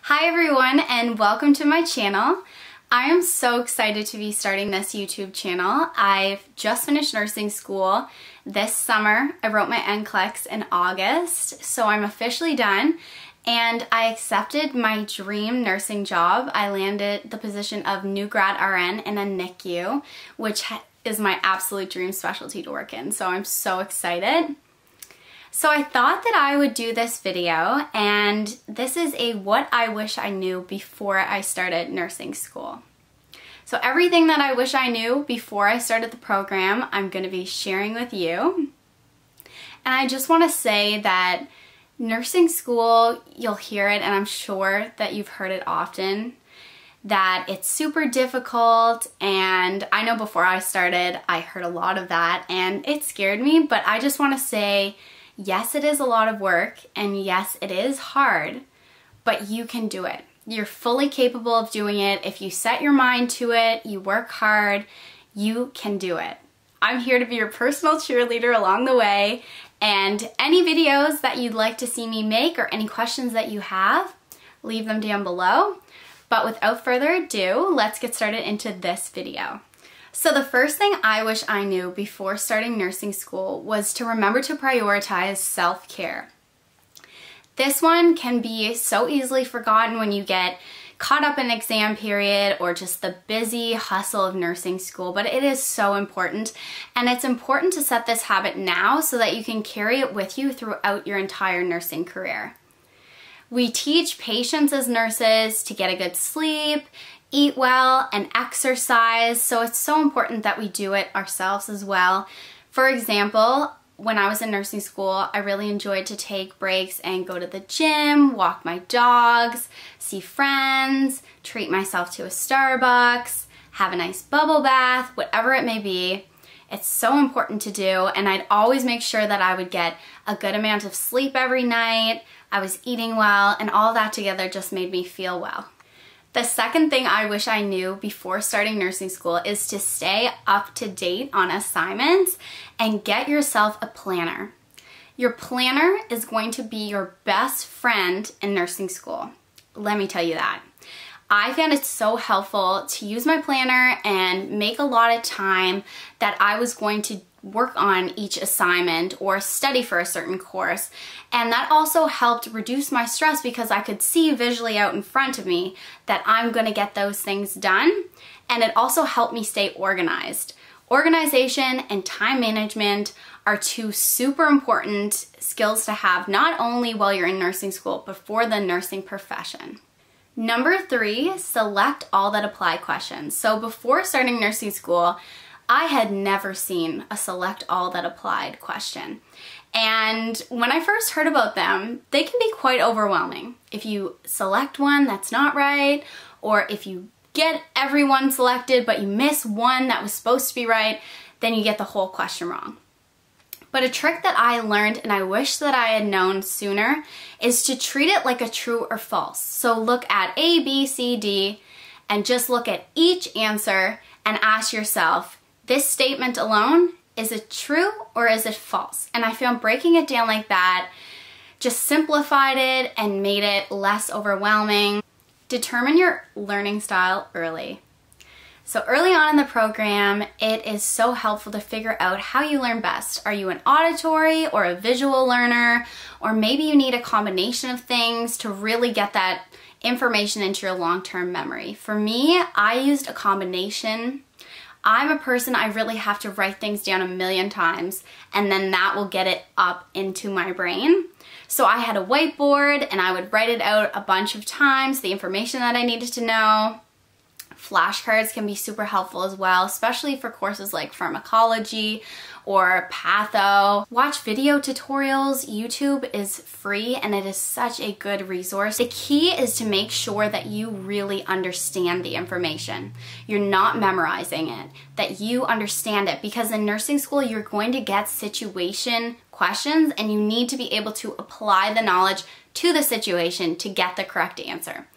Hi everyone and welcome to my channel. I am so excited to be starting this YouTube channel. I've just finished nursing school this summer. I wrote my NCLEX in August, so I'm officially done and I accepted my dream nursing job. I landed the position of new grad RN in a NICU, which is my absolute dream specialty to work in, so I'm so excited. So I thought that I would do this video, and this is a what I wish I knew before I started nursing school. So everything that I wish I knew before I started the program, I'm going to be sharing with you. And I just want to say that nursing school, you'll hear it, and I'm sure that you've heard it often, that it's super difficult, and I know before I started, I heard a lot of that, and it scared me, but I just want to say, yes, it is a lot of work, and yes, it is hard, but you can do it. You're fully capable of doing it. If you set your mind to it, you work hard, you can do it. I'm here to be your personal cheerleader along the way, and any videos that you'd like to see me make or any questions that you have, leave them down below. But without further ado, let's get started into this video. So the first thing I wish I knew before starting nursing school was to remember to prioritize self-care. This one can be so easily forgotten when you get caught up in exam period or just the busy hustle of nursing school, but it is so important, and it's important to set this habit now so that you can carry it with you throughout your entire nursing career. We teach patients as nurses to get a good sleep, eat well, and exercise, so it's so important that we do it ourselves as well. For example, when I was in nursing school, I really enjoyed to take breaks and go to the gym, walk my dogs, see friends, treat myself to a Starbucks, have a nice bubble bath, whatever it may be. It's so important to do, and I'd always make sure that I would get a good amount of sleep every night, I was eating well, and all that together just made me feel well. The second thing I wish I knew before starting nursing school is to stay up to date on assignments and get yourself a planner. Your planner is going to be your best friend in nursing school. Let me tell you that. I found it so helpful to use my planner and make a lot of time that I was going to work on each assignment or study for a certain course, and that also helped reduce my stress because I could see visually out in front of me that I'm going to get those things done, and it also helped me stay organized. Organization and time management are two super important skills to have, not only while you're in nursing school but for the nursing profession. Number 3, select all that apply questions. So before starting nursing school, I had never seen a select all that applied question. And when I first heard about them, they can be quite overwhelming. If you select one that's not right, or if you get everyone selected but you miss one that was supposed to be right, then you get the whole question wrong. But a trick that I learned, and I wish that I had known sooner, is to treat it like a true or false. So look at A, B, C, D, and just look at each answer and ask yourself, this statement alone, is it true or is it false? And I found breaking it down like that just simplified it and made it less overwhelming. Determine your learning style early. So early on in the program, it is so helpful to figure out how you learn best. Are you an auditory or a visual learner? Or maybe you need a combination of things to really get that information into your long-term memory. For me, I used a combination. I'm a person, I really have to write things down a million times, and then that will get it up into my brain. So I had a whiteboard and I would write it out a bunch of times, the information that I needed to know. Flashcards can be super helpful as well, especially for courses like pharmacology or patho. Watch video tutorials. YouTube is free and it is such a good resource. The key is to make sure that you really understand the information. You're not memorizing it, that you understand it, because in nursing school you're going to get situation questions and you need to be able to apply the knowledge to the situation to get the correct answer.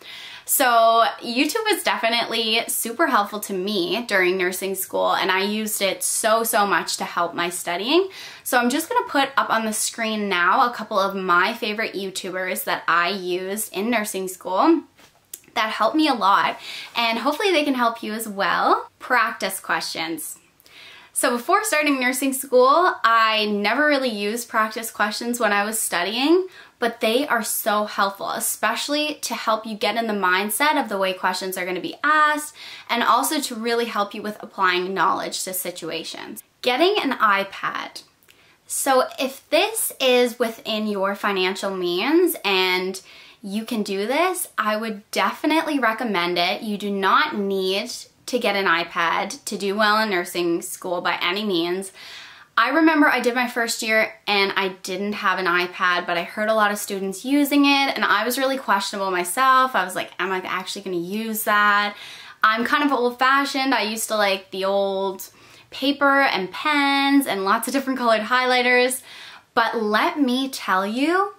So YouTube was definitely super helpful to me during nursing school, and I used it so much to help my studying. So I'm just gonna put up on the screen now a couple of my favorite YouTubers that I used in nursing school that helped me a lot, and hopefully they can help you as well. Practice questions. So before starting nursing school, I never really used practice questions when I was studying, but they are so helpful, especially to help you get in the mindset of the way questions are going to be asked, and also to really help you with applying knowledge to situations. Getting an iPad. So if this is within your financial means and you can do this, I would definitely recommend it. You do not need to get an iPad to do well in nursing school by any means. I remember I did my first year and I didn't have an iPad, but I heard a lot of students using it and I was really questionable myself. I was like, am I actually gonna use that? I'm kind of old-fashioned. I used to like the old paper and pens and lots of different colored highlighters. But let me tell you,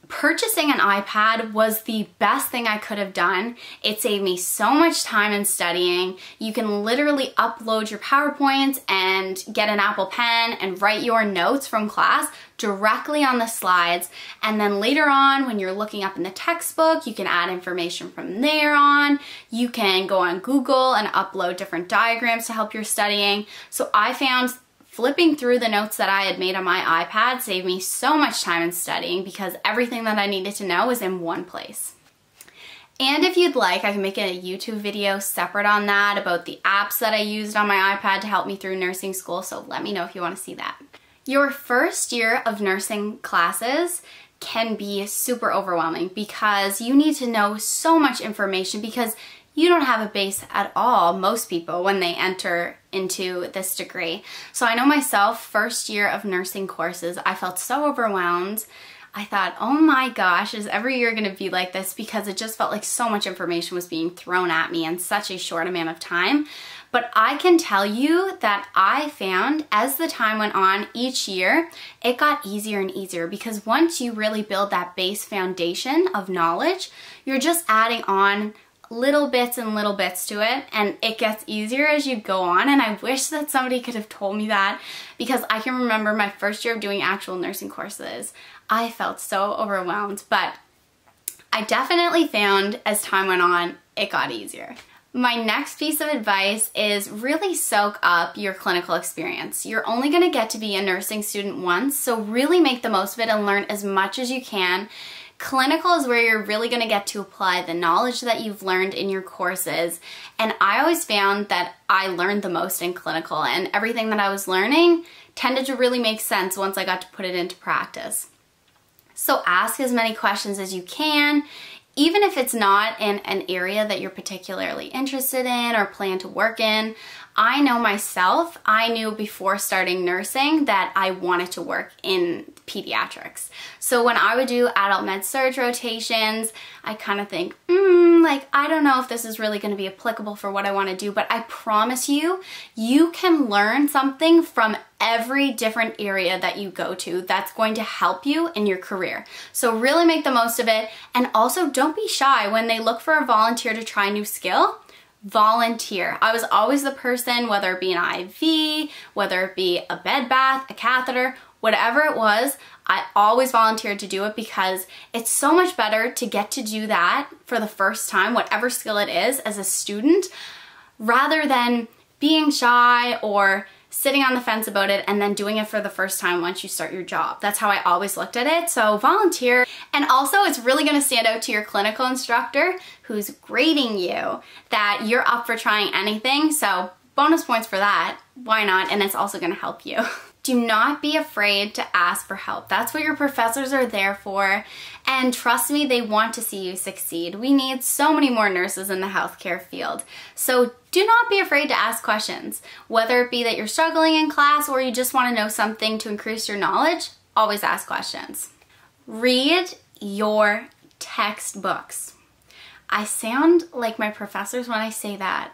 purchasing an iPad was the best thing I could have done. It saved me so much time in studying. You can literally upload your PowerPoints and get an Apple Pen and write your notes from class directly on the slides. And then later on, when you're looking up in the textbook, you can add information from there on. You can go on Google and upload different diagrams to help your studying. So I found flipping through the notes that I had made on my iPad saved me so much time in studying because everything that I needed to know was in one place. And if you'd like, I can make a YouTube video separate on that about the apps that I used on my iPad to help me through nursing school, so let me know if you want to see that. Your first year of nursing classes can be super overwhelming because you need to know so much information because you don't have a base at all, most people, when they enter into this degree. So I know myself, first year of nursing courses, I felt so overwhelmed. I thought, oh my gosh, is every year gonna be like this? Because it just felt like so much information was being thrown at me in such a short amount of time. But I can tell you that I found as the time went on each year, it got easier and easier because once you really build that base foundation of knowledge, you're just adding on little bits and little bits to it, and it gets easier as you go on. And I wish that somebody could have told me that because I can remember my first year of doing actual nursing courses. I felt so overwhelmed, but I definitely found as time went on, it got easier. My next piece of advice is really soak up your clinical experience. You're only going to get to be a nursing student once, so really make the most of it and learn as much as you can. Clinical is where you're really going to get to apply the knowledge that you've learned in your courses, and I always found that I learned the most in clinical, and everything that I was learning tended to really make sense once I got to put it into practice. So ask as many questions as you can, even if it's not in an area that you're particularly interested in or plan to work in. I know myself, I knew before starting nursing that I wanted to work in pediatrics. So when I would do adult med surg rotations, I kind of think, like, I don't know if this is really going to be applicable for what I want to do, but I promise you, you can learn something from every different area that you go to that's going to help you in your career. So really make the most of it, and also don't be shy when they look for a volunteer to try a new skill. Volunteer. I was always the person, whether it be an IV, whether it be a bed bath, a catheter, whatever it was, I always volunteered to do it because it's so much better to get to do that for the first time, whatever skill it is, as a student, rather than being shy or sitting on the fence about it and then doing it for the first time once you start your job. That's how I always looked at it. So volunteer. And also it's really going to stand out to your clinical instructor who's grading you that you're up for trying anything. So bonus points for that. Why not? And it's also going to help you. Do not be afraid to ask for help. That's what your professors are there for. And trust me, they want to see you succeed. We need so many more nurses in the healthcare field. So do not be afraid to ask questions. Whether it be that you're struggling in class or you just want to know something to increase your knowledge, always ask questions. Read your textbooks. I sound like my professors when I say that.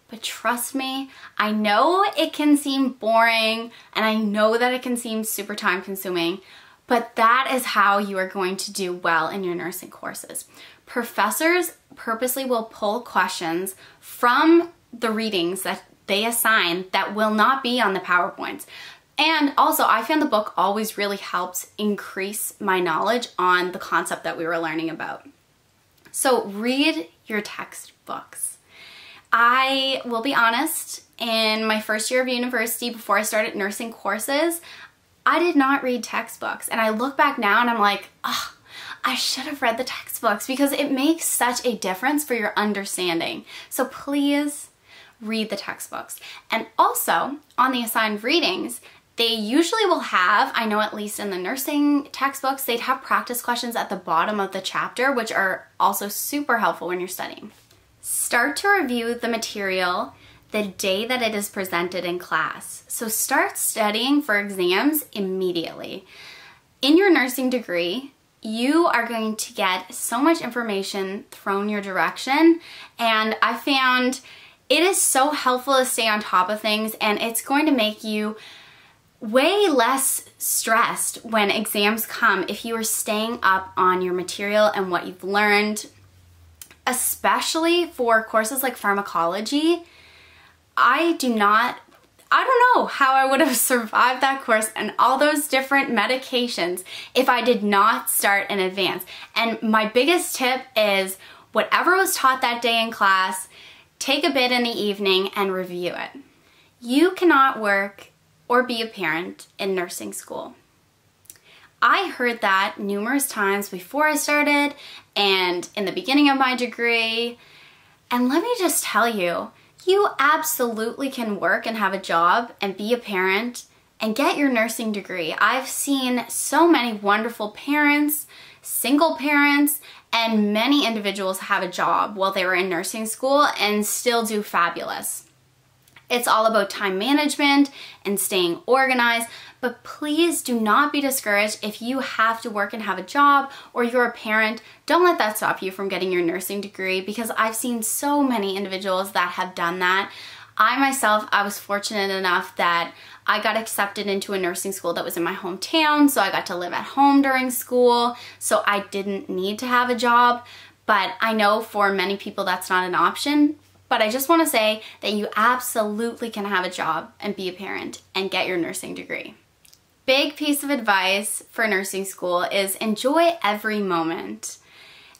But trust me, I know it can seem boring and I know that it can seem super time consuming, but but that is how you are going to do well in your nursing courses. Professors purposely will pull questions from the readings that they assign that will not be on the PowerPoints. And also, I found the book always really helps increase my knowledge on the concept that we were learning about. So read your textbooks. I will be honest, in my first year of university, before I started nursing courses, I did not read textbooks. And I look back now and I'm like, oh, I should have read the textbooks because it makes such a difference for your understanding. So please read the textbooks. And also, on the assigned readings, they usually will have, I know at least in the nursing textbooks, they'd have practice questions at the bottom of the chapter, which are also super helpful when you're studying. Start to review the material the day that it is presented in class. So start studying for exams immediately. In your nursing degree, you are going to get so much information thrown your direction, and I found it is so helpful to stay on top of things, and it's going to make you way less stressed when exams come if you are staying up on your material and what you've learned. Especially for courses like pharmacology, I don't know how I would have survived that course and all those different medications if I did not start in advance. And my biggest tip is whatever was taught that day in class, take a bit in the evening and review it. You cannot work or be a parent in nursing school. I heard that numerous times before I started and in the beginning of my degree. And let me just tell you, you absolutely can work and have a job and be a parent and get your nursing degree. I've seen so many wonderful parents, single parents, and many individuals have a job while they were in nursing school and still do fabulous. It's all about time management and staying organized, but please do not be discouraged if you have to work and have a job or you're a parent. Don't let that stop you from getting your nursing degree, because I've seen so many individuals that have done that. I myself, I was fortunate enough that I got accepted into a nursing school that was in my hometown, so I got to live at home during school, so I didn't need to have a job. But I know for many people that's not an option. But I just want to say that you absolutely can have a job and be a parent and get your nursing degree. Big piece of advice for nursing school is enjoy every moment.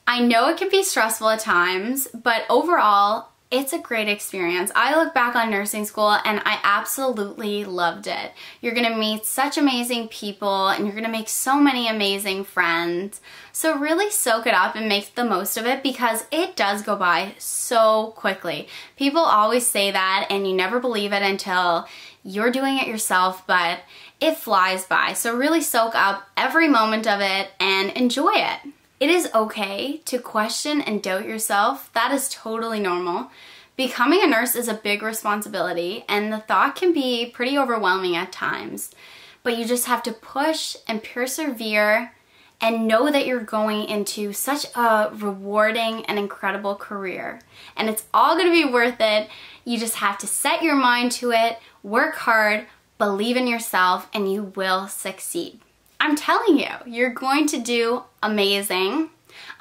I know it can be stressful at times, but overall, it's a great experience. I look back on nursing school and I absolutely loved it. You're gonna meet such amazing people and you're gonna make so many amazing friends. So really soak it up and make the most of it, because it does go by so quickly. People always say that and you never believe it until you're doing it yourself, but it flies by. So really soak up every moment of it and enjoy it. It is okay to question and doubt yourself. That is totally normal. Becoming a nurse is a big responsibility and the thought can be pretty overwhelming at times. But you just have to push and persevere and know that you're going into such a rewarding and incredible career. And it's all gonna be worth it. You just have to set your mind to it, work hard, believe in yourself, and you will succeed. I'm telling you, you're going to do amazing.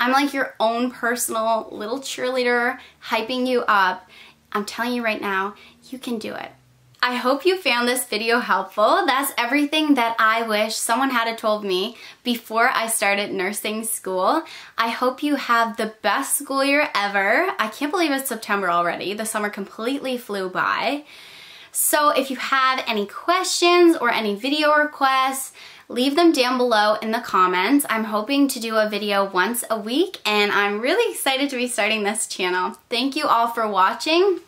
I'm like your own personal little cheerleader, hyping you up. I'm telling you right now, you can do it. I hope you found this video helpful. That's everything that I wish someone had told me before I started nursing school. I hope you have the best school year ever. I can't believe it's September already. The summer completely flew by. So if you have any questions or any video requests, leave them down below in the comments. I'm hoping to do a video once a week and I'm really excited to be starting this channel. Thank you all for watching.